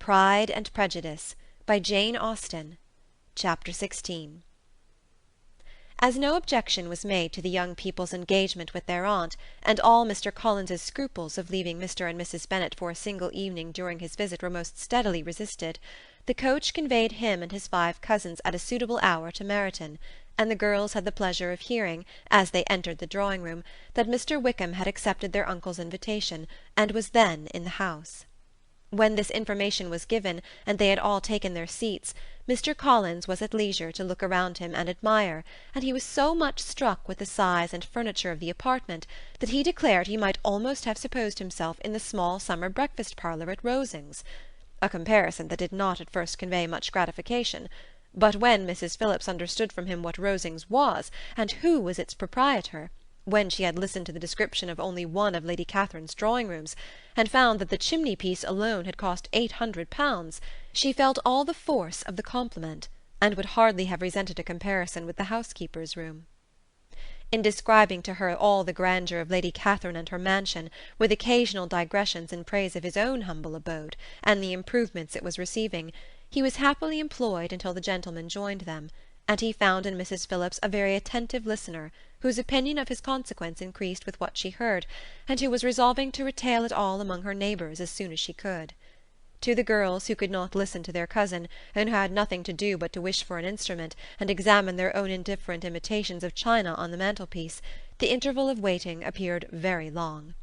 Pride and Prejudice, by Jane Austen. Chapter 16. As no objection was made to the young people's engagement with their aunt, and all Mr. Collins's scruples of leaving Mr. and Mrs. Bennet for a single evening during his visit were most steadily resisted, the coach conveyed him and his 5 cousins at a suitable hour to Meryton, and the girls had the pleasure of hearing, as they entered the drawing-room, that Mr. Wickham had accepted their uncle's invitation, and was then in the house. When this information was given, and they had all taken their seats, Mr. Collins was at leisure to look around him and admire, and he was so much struck with the size and furniture of the apartment that he declared he might almost have supposed himself in the small summer breakfast-parlour at Rosings, a comparison that did not at first convey much gratification. But when Mrs. Phillips understood from him what Rosings was, and who was its proprietor, when she had listened to the description of only one of Lady Catherine's drawing-rooms, and found that the chimney-piece alone had cost £800, she felt all the force of the compliment, and would hardly have resented a comparison with the housekeeper's room. In describing to her all the grandeur of Lady Catherine and her mansion, with occasional digressions in praise of his own humble abode, and the improvements it was receiving, he was happily employed until the gentlemen joined them, and he found in Mrs. Phillips a very attentive listener, whose opinion of his consequence increased with what she heard, and who was resolving to retail it all among her neighbours as soon as she could. To the girls, who could not listen to their cousin, and who had nothing to do but to wish for an instrument, and examine their own indifferent imitations of china on the mantelpiece, the interval of waiting appeared very long.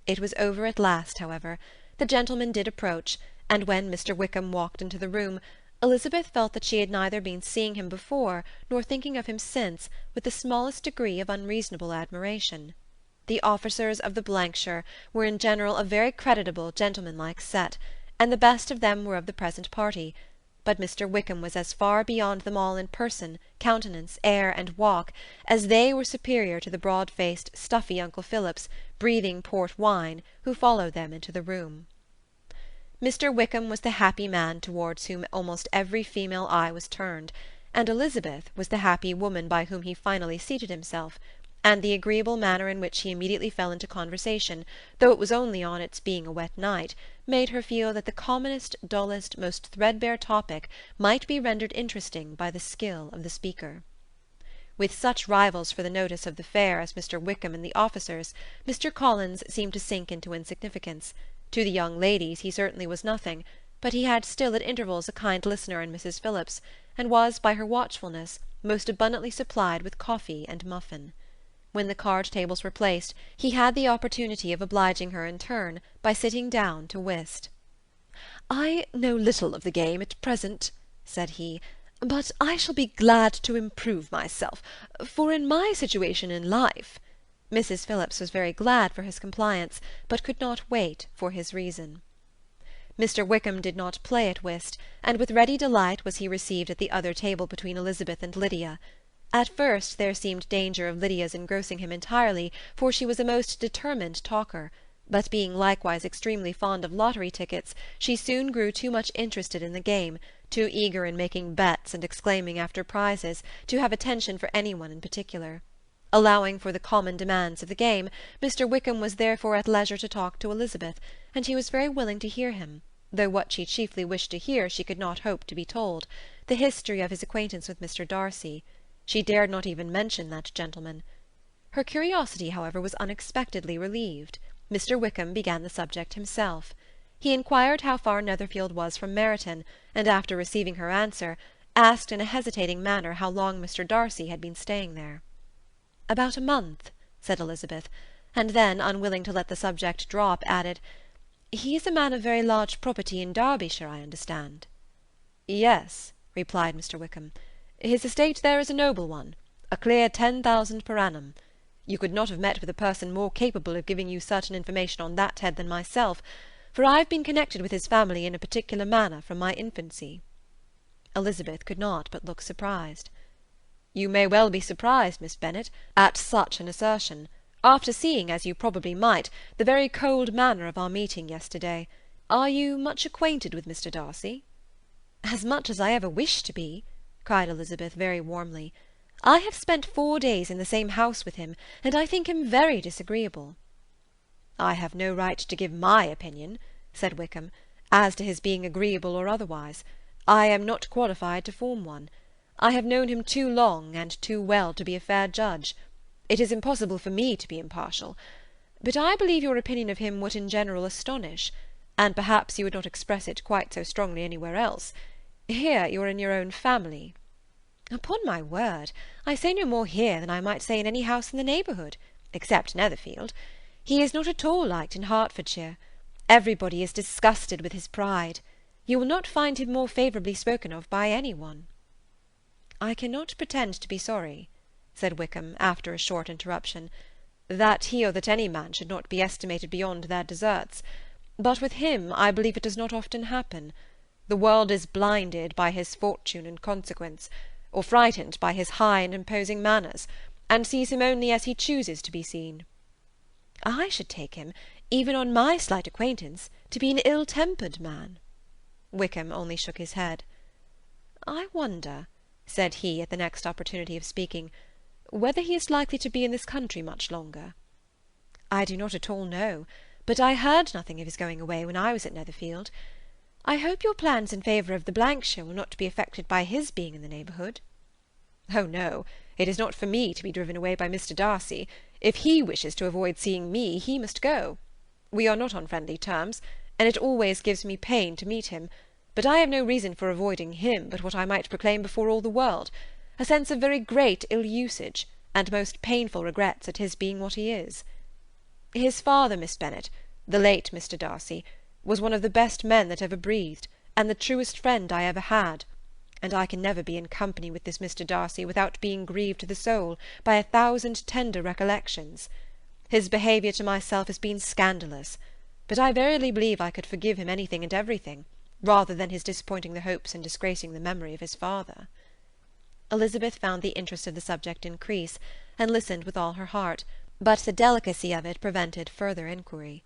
It was over at last, however. The gentlemen did approach, and when Mr. Wickham walked into the room, Elizabeth felt that she had neither been seeing him before nor thinking of him since with the smallest degree of unreasonable admiration. The officers of the shire were in general a very creditable gentlemanlike set, and the best of them were of the present party, but Mr. Wickham was as far beyond them all in person, countenance, air, and walk, as they were superior to the broad-faced, stuffy uncle Phillips, breathing port wine, who followed them into the room. Mr. Wickham was the happy man towards whom almost every female eye was turned, and Elizabeth was the happy woman by whom he finally seated himself, and the agreeable manner in which he immediately fell into conversation, though it was only on its being a wet night, made her feel that the commonest, dullest, most threadbare topic might be rendered interesting by the skill of the speaker. With such rivals for the notice of the fair as Mr. Wickham and the officers, Mr. Collins seemed to sink into insignificance. To the young ladies he certainly was nothing, but he had still at intervals a kind listener in Mrs. Phillips, and was, by her watchfulness, most abundantly supplied with coffee and muffin. When the card-tables were placed, he had the opportunity of obliging her in turn by sitting down to whist. "I know little of the game at present," said he, "but I shall be glad to improve myself, for in my situation in life—" Mrs. Phillips was very glad for his compliance, but could not wait for his reason. Mr. Wickham did not play at whist, and with ready delight was he received at the other table between Elizabeth and Lydia. At first there seemed danger of Lydia's engrossing him entirely, for she was a most determined talker, but being likewise extremely fond of lottery tickets, she soon grew too much interested in the game, too eager in making bets and exclaiming after prizes, to have attention for any one in particular. Allowing for the common demands of the game, Mr. Wickham was therefore at leisure to talk to Elizabeth, and she was very willing to hear him, though what she chiefly wished to hear she could not hope to be told, the history of his acquaintance with Mr. Darcy. She dared not even mention that gentleman. Her curiosity, however, was unexpectedly relieved. Mr. Wickham began the subject himself. He inquired how far Netherfield was from Meryton, and after receiving her answer, asked in a hesitating manner how long Mr. Darcy had been staying there. "About a month," said Elizabeth, and then, unwilling to let the subject drop, added, "He is a man of very large property in Derbyshire, I understand." "Yes," replied Mr. Wickham. "His estate there is a noble one, a clear 10,000 per annum. You could not have met with a person more capable of giving you certain information on that head than myself, for I have been connected with his family in a particular manner from my infancy." Elizabeth could not but look surprised. "You may well be surprised, Miss Bennet, at such an assertion, after seeing, as you probably might, the very cold manner of our meeting yesterday. Are you much acquainted with Mr. Darcy?" "As much as I ever wished to be," cried Elizabeth very warmly. "I have spent 4 days in the same house with him, and I think him very disagreeable." "I have no right to give my opinion," said Wickham, As to his being agreeable or otherwise, I am not qualified to form one. I have known him too long and too well to be a fair judge. It is impossible for me to be impartial. But I believe your opinion of him would in general astonish, and perhaps you would not express it quite so strongly anywhere else. Here you are in your own family. Upon my word, I say no more here than I might say in any house in the neighbourhood, except Netherfield. He is not at all liked in Hertfordshire. Everybody is disgusted with his pride. You will not find him more favourably spoken of by any one. I cannot pretend to be sorry, said Wickham, after a short interruption, that he or that any man should not be estimated beyond their deserts. But with him I believe it does not often happen. The world is blinded by his fortune and consequence, or frightened by his high and imposing manners, and sees him only as he chooses to be seen. I should take him, even on my slight acquaintance, to be an ill-tempered man. Wickham only shook his head. I wonder, said he, at the next opportunity of speaking, whether he is likely to be in this country much longer. I do not at all know, but I heard nothing of his going away when I was at Netherfield. I hope your plans in favour of the Blankshire will not be affected by his being in the neighbourhood. Oh, no, it is not for me to be driven away by Mr. Darcy. If he wishes to avoid seeing me, he must go. We are not on friendly terms, and it always gives me pain to meet him, but I have no reason for avoiding him but what I might proclaim before all the world, a sense of very great ill-usage, and most painful regrets at his being what he is. His father, Miss Bennet, the late Mr. Darcy, was one of the best men that ever breathed, and the truest friend I ever had, and I can never be in company with this Mr. Darcy without being grieved to the soul by 1,000 tender recollections. His behaviour to myself has been scandalous, but I verily believe I could forgive him anything and everything, rather than his disappointing the hopes and disgracing the memory of his father. Elizabeth found the interest of the subject increase, and listened with all her heart, but the delicacy of it prevented further inquiry.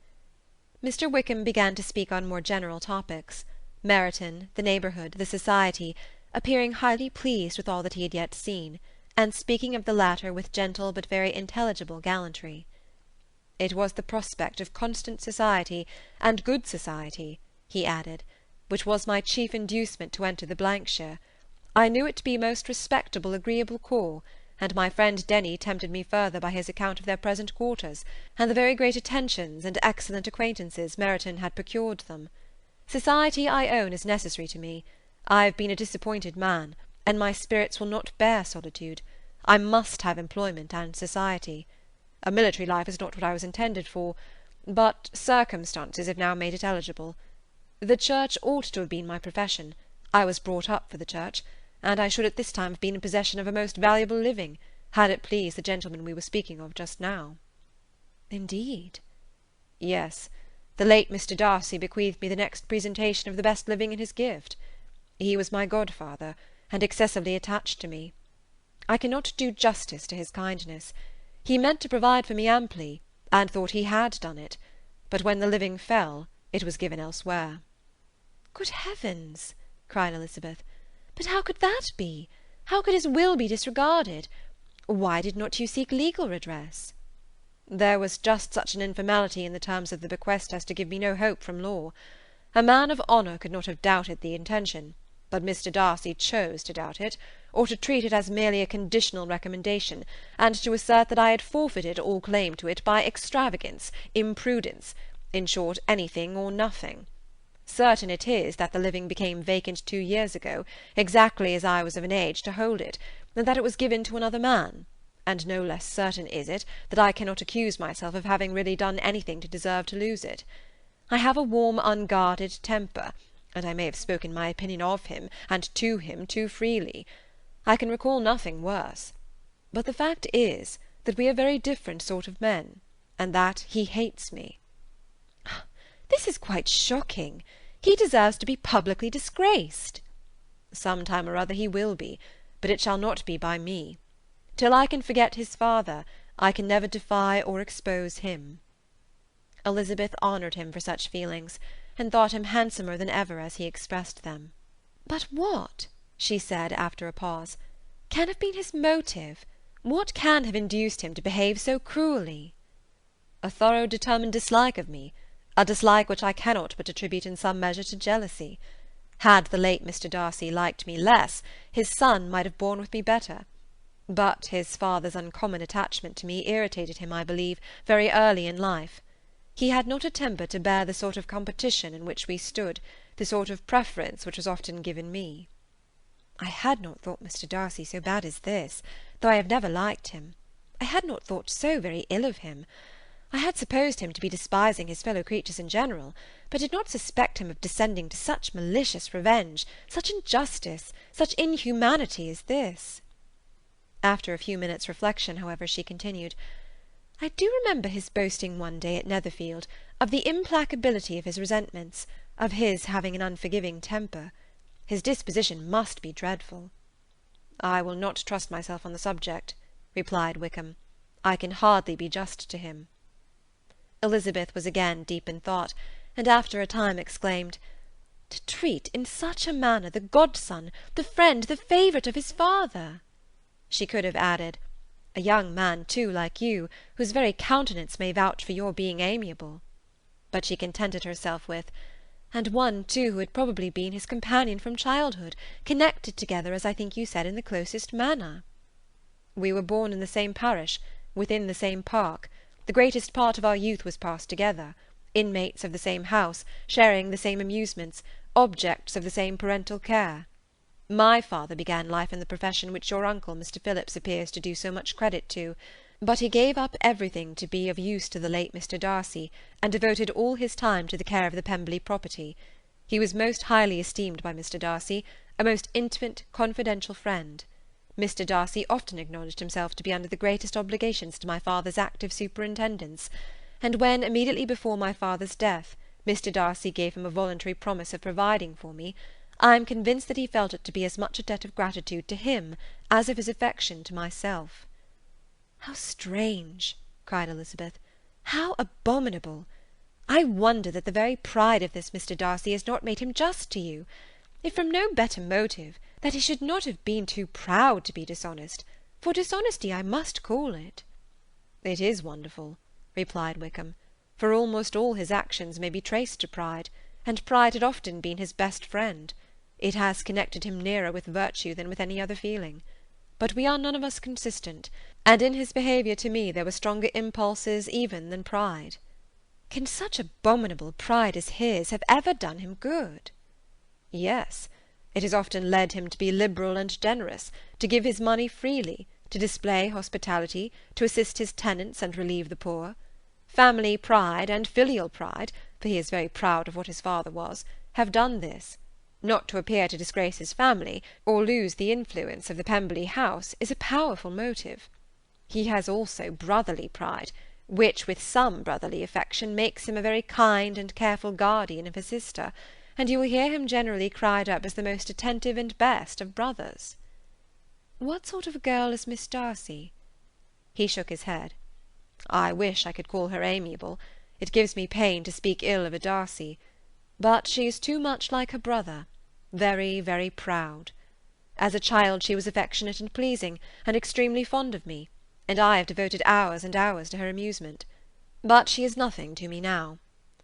Mr. Wickham began to speak on more general topics, Meryton, the neighbourhood, the society, appearing highly pleased with all that he had yet seen, and speaking of the latter with gentle but very intelligible gallantry. It was the prospect of constant society, and good society, he added, which was my chief inducement to enter the Blankshire. I knew it to be a most respectable, agreeable corps, and my friend Denny tempted me further by his account of their present quarters, and the very great attentions and excellent acquaintances Meryton had procured them. Society, I own, is necessary to me. I have been a disappointed man, and my spirits will not bear solitude. I must have employment and society. A military life is not what I was intended for, but circumstances have now made it eligible. The church ought to have been my profession. I was brought up for the church, and I should at this time have been in possession of a most valuable living, had it pleased the gentleman we were speaking of just now. Indeed? Yes. The late Mr. Darcy bequeathed me the next presentation of the best living in his gift. He was my godfather, and excessively attached to me. I cannot do justice to his kindness. He meant to provide for me amply, and thought he had done it, but when the living fell, it was given elsewhere. Good heavens! cried Elizabeth. But how could that be? How could his will be disregarded? Why did not you seek legal redress? There was just such an informality in the terms of the bequest as to give me no hope from law. A man of honour could not have doubted the intention, but Mr. Darcy chose to doubt it, or to treat it as merely a conditional recommendation, and to assert that I had forfeited all claim to it by extravagance, imprudence, in short, anything or nothing. Certain it is that the living became vacant 2 years ago, exactly as I was of an age to hold it, and that it was given to another man, and no less certain is it that I cannot accuse myself of having really done anything to deserve to lose it. I have a warm, unguarded temper, and I may have spoken my opinion of him and to him too freely. I can recall nothing worse. But the fact is that we are very different sort of men, and that he hates me. This is quite shocking. He deserves to be publicly disgraced. Some time or other he will be, but it shall not be by me. Till I can forget his father, I can never defy or expose him. Elizabeth honoured him for such feelings, and thought him handsomer than ever as he expressed them. But what, she said after a pause, can have been his motive? What can have induced him to behave so cruelly? A thorough determined dislike of me, a dislike which I cannot but attribute in some measure to jealousy. Had the late Mr. Darcy liked me less, his son might have borne with me better. But his father's uncommon attachment to me irritated him, I believe, very early in life. He had not a temper to bear the sort of competition in which we stood, the sort of preference which was often given me. I had not thought Mr. Darcy so bad as this, though I have never liked him. I had not thought so very ill of him. I had supposed him to be despising his fellow creatures in general, but did not suspect him of descending to such malicious revenge, such injustice, such inhumanity as this. After a few minutes' reflection, however, she continued, I do remember his boasting one day at Netherfield of the implacability of his resentments, of his having an unforgiving temper. His disposition must be dreadful. I will not trust myself on the subject, replied Wickham. I can hardly be just to him. Elizabeth was again deep in thought, and after a time exclaimed, To treat in such a manner the godson, the friend, the favourite of his father! She could have added, A young man, too, like you, whose very countenance may vouch for your being amiable. But she contented herself with, And one, too, who had probably been his companion from childhood, connected together, as I think you said, in the closest manner. We were born in the same parish, within the same park. The greatest part of our youth was passed together, inmates of the same house, sharing the same amusements, objects of the same parental care. My father began life in the profession which your uncle, Mr. Phillips, appears to do so much credit to, but he gave up everything to be of use to the late Mr. Darcy, and devoted all his time to the care of the Pemberley property. He was most highly esteemed by Mr. Darcy, a most intimate, confidential friend. Mr. Darcy often acknowledged himself to be under the greatest obligations to my father's active superintendence, and when, immediately before my father's death, Mr. Darcy gave him a voluntary promise of providing for me, I am convinced that he felt it to be as much a debt of gratitude to him as of his affection to myself. How strange! cried Elizabeth. How abominable! I wonder that the very pride of this Mr. Darcy has not made him just to you. If from no better motive, that he should not have been too proud to be dishonest, for dishonesty I must call it. It is wonderful, replied Wickham, for almost all his actions may be traced to pride, and pride had often been his best friend. It has connected him nearer with virtue than with any other feeling. But we are none of us consistent, and in his behaviour to me there were stronger impulses even than pride. Can such abominable pride as his have ever done him good? Yes, it has often led him to be liberal and generous, to give his money freely, to display hospitality, to assist his tenants and relieve the poor. Family pride and filial pride, for he is very proud of what his father was, have done this. Not to appear to disgrace his family, or lose the influence of the Pemberley house, is a powerful motive. He has also brotherly pride, which with some brotherly affection makes him a very kind and careful guardian of his sister, and you will hear him generally cried up as the most attentive and best of brothers. What sort of a girl is Miss Darcy? He shook his head. I wish I could call her amiable. It gives me pain to speak ill of a Darcy. But she is too much like her brother, very, very proud. As a child she was affectionate and pleasing, and extremely fond of me, and I have devoted hours and hours to her amusement. But she is nothing to me now.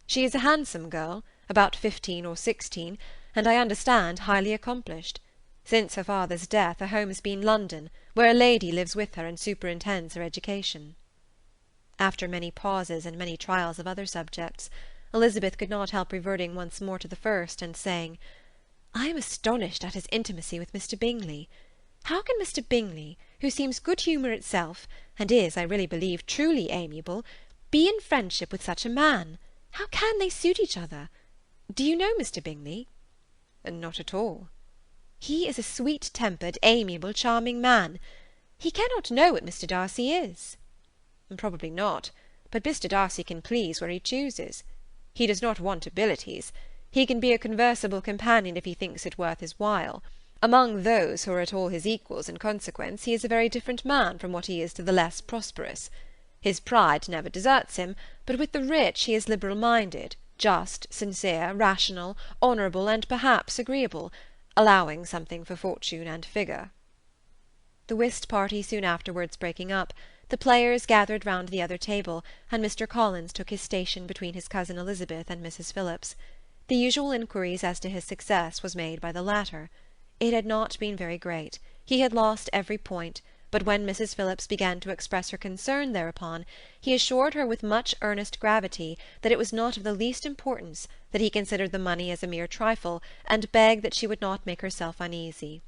She is a handsome girl, about 15 or 16, and I understand highly accomplished. Since her father's death her home has been London, where a lady lives with her and superintends her education. After many pauses and many trials of other subjects, Elizabeth could not help reverting once more to the first, and saying, I am astonished at his intimacy with Mr. Bingley. How can Mr. Bingley, who seems good humour itself, and is, I really believe, truly amiable, be in friendship with such a man? How can they suit each other? Do you know Mr. Bingley? Not at all. He is a sweet-tempered, amiable, charming man. He cannot know what Mr. Darcy is. Probably not, but Mr. Darcy can please where he chooses. He does not want abilities. He can be a conversable companion if he thinks it worth his while. Among those who are at all his equals in consequence, he is a very different man from what he is to the less prosperous. His pride never deserts him, but with the rich he is liberal-minded, just, sincere, rational, honourable, and perhaps agreeable, allowing something for fortune and figure. The whist party soon afterwards breaking up, The players gathered round the other table, and Mr. Collins took his station between his cousin Elizabeth and Mrs. Phillips. The usual inquiries as to his success was made by the latter. It had not been very great. He had lost every point, but when Mrs. Phillips began to express her concern thereupon, he assured her with much earnest gravity that it was not of the least importance, that he considered the money as a mere trifle, and begged that she would not make herself uneasy.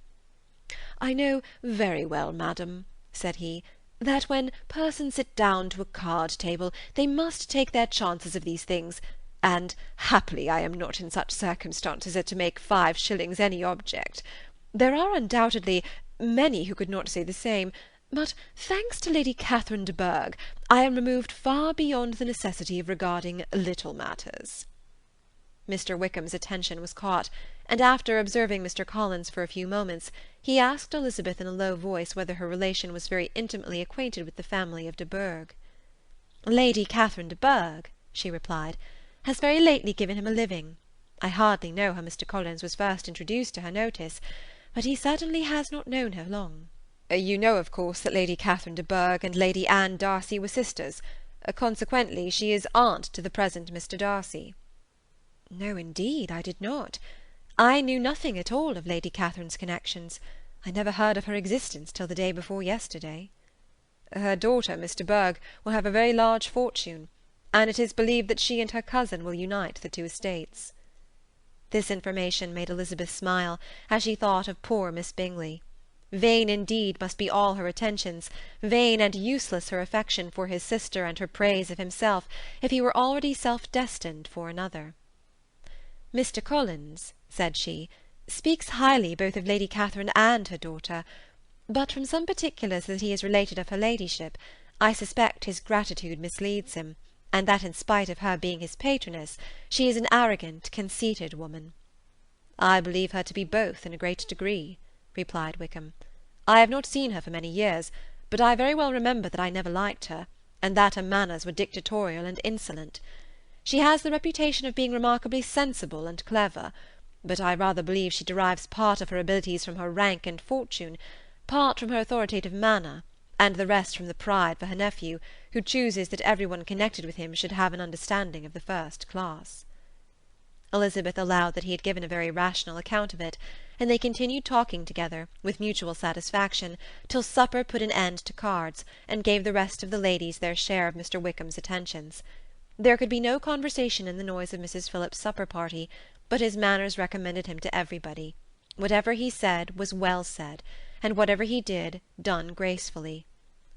"I know very well, madam," said he, "that when persons sit down to a card-table they must take their chances of these things, and happily I am not in such circumstances as to make 5 shillings any object. There are undoubtedly many who could not say the same, but, thanks to Lady Catherine de Bourgh, I am removed far beyond the necessity of regarding little matters." Mr. Wickham's attention was caught, and after observing Mr. Collins for a few moments, he asked Elizabeth in a low voice whether her relation was very intimately acquainted with the family of de Bourgh. "Lady Catherine de Bourgh," she replied, "has very lately given him a living. I hardly know how Mr. Collins was first introduced to her notice, but he certainly has not known her long." "You know, of course, that Lady Catherine de Bourgh and Lady Anne Darcy were sisters. Consequently, she is aunt to the present Mr. Darcy." "No, indeed, I did not. I knew nothing at all of Lady Catherine's connections. I never heard of her existence till the day before yesterday." "Her daughter, Miss de Bourgh, will have a very large fortune, and it is believed that she and her cousin will unite the 2 estates." This information made Elizabeth smile, as she thought of poor Miss Bingley. Vain indeed must be all her attentions, vain and useless her affection for his sister and her praise of himself, if he were already self-destined for another. "Mr. Collins," said she, "speaks highly both of Lady Catherine and her daughter, but from some particulars that he has related of her ladyship, I suspect his gratitude misleads him, and that in spite of her being his patroness, she is an arrogant, conceited woman." "I believe her to be both in a great degree," replied Wickham. "I have not seen her for many years, but I very well remember that I never liked her, and that her manners were dictatorial and insolent. She has the reputation of being remarkably sensible and clever, but I rather believe she derives part of her abilities from her rank and fortune, part from her authoritative manner, and the rest from the pride for her nephew, who chooses that every one connected with him should have an understanding of the first class." Elizabeth allowed that he had given a very rational account of it, and they continued talking together, with mutual satisfaction, till supper put an end to cards, and gave the rest of the ladies their share of Mr. Wickham's attentions. There could be no conversation in the noise of Mrs. Phillips's supper-party, but his manners recommended him to everybody. Whatever he said was well said, and whatever he did, done gracefully.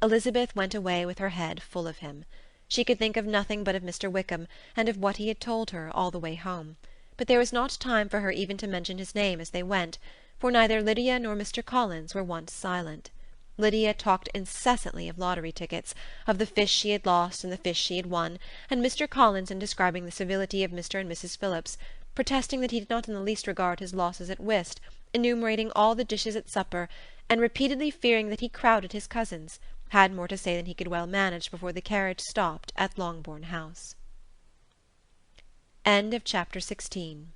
Elizabeth went away with her head full of him. She could think of nothing but of Mr. Wickham, and of what he had told her all the way home, but there was not time for her even to mention his name as they went, for neither Lydia nor Mr. Collins were once silent. Lydia talked incessantly of lottery tickets, of the fish she had lost and the fish she had won, and Mr. Collins in describing the civility of Mr. and Mrs. Phillips, protesting that he did not in the least regard his losses at whist, enumerating all the dishes at supper, and repeatedly fearing that he crowded his cousins, had more to say than he could well manage before the carriage stopped at Longbourn House. Chapter 17